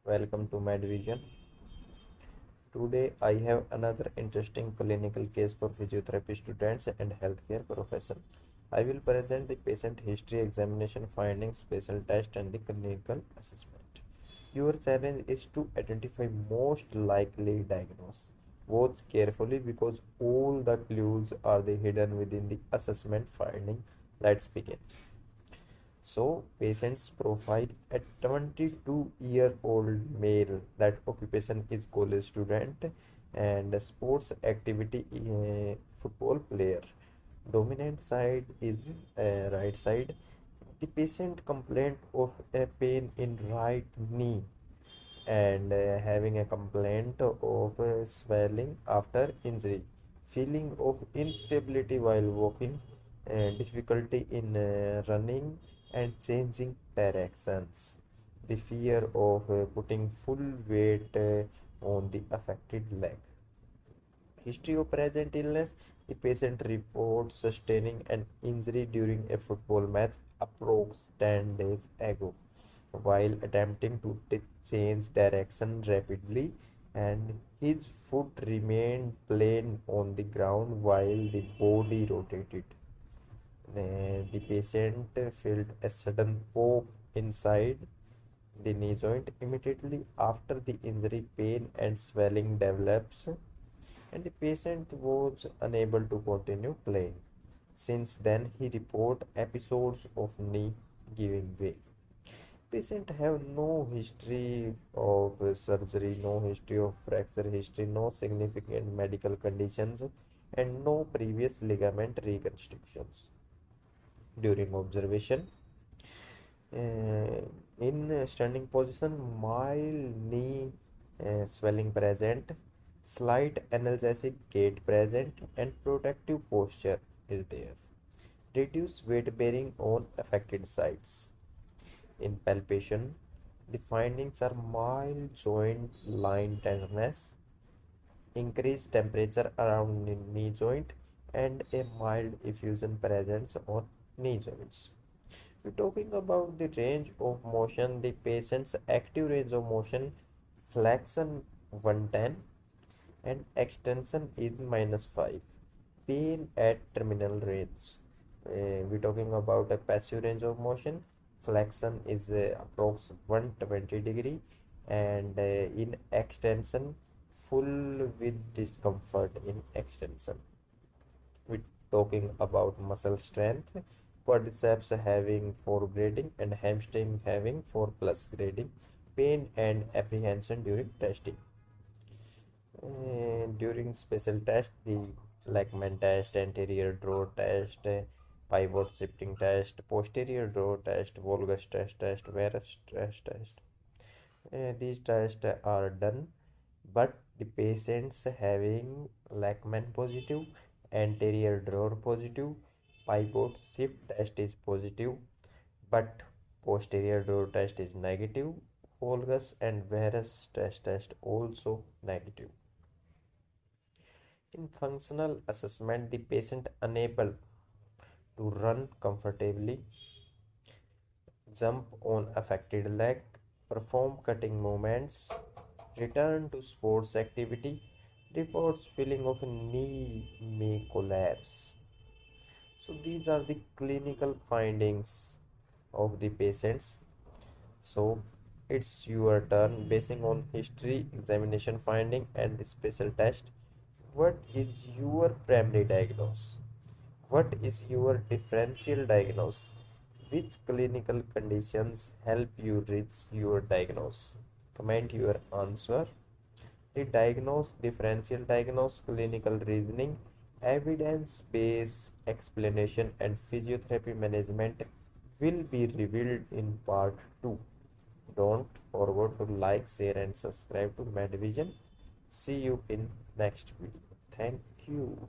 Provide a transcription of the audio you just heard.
welcome to MedVision. Today I have another interesting clinical case for physiotherapy students and healthcare professionals. I will present the patient history, examination findings, special test and the clinical assessment. Your challenge is to identify most likely diagnosis. Watch carefully because all the clues are hidden within the assessment finding. Let's begin. So, patient's profile, a 22-year-old male, that occupation is college student and a sports activity football player. Dominant side is right side. The patient complained of a pain in right knee and having a complaint of swelling after injury, feeling of instability while walking, difficulty in running and changing directions, the fear of putting full weight on the affected leg. History of present illness: the patient reports sustaining an injury during a football match approx 10 days ago while attempting to change direction rapidly, and his foot remained plain on the ground while the body rotated. The patient felt a sudden pop inside the knee joint. Immediately after the injury, pain and swelling develops, and the patient was unable to continue playing. Since then, he reported episodes of knee giving way. Patient have no history of surgery, no history of fracture history, no significant medical conditions, and no previous ligament reconstructions. During observation, in standing position, mild knee swelling present, slight analgesic gait present, and protective posture is there. Reduced weight bearing on affected sides. In palpation, the findings are mild joint line tenderness, increased temperature around the knee joint, and a mild effusion presence on knee joints. We're talking about the range of motion, the patient's active range of motion, flexion 110 and extension is -5. Pain at terminal range. We're talking about a passive range of motion. Flexion is approx 120 degree, and in extension, full with discomfort in extension. We're talking about muscle strength. Quadriceps having 4 grading and hamstring having 4 plus grading. Pain and apprehension during testing. During special test, the Lachman test, anterior draw test, pivot shifting test, posterior draw test, valgus test, varus test. These tests are done, but the patients having Lachman positive, anterior draw positive, pivot shift test is positive, but posterior draw test is negative, valgus and varus test also negative. In functional assessment, the patient unable to run comfortably, jump on affected leg, perform cutting movements, return to sports activity, reports feeling of knee may collapse. So these are the clinical findings of the patients. So it's your turn basing on history, examination finding and the special test. What is your primary diagnosis? What is your differential diagnosis? Which clinical conditions help you reach your diagnosis? Comment your answer. The diagnose, differential diagnose, clinical reasoning, evidence-based explanation and physiotherapy management will be revealed in part 2. Don't forget to like, share and subscribe to MedVision. See you in next video. Thank you.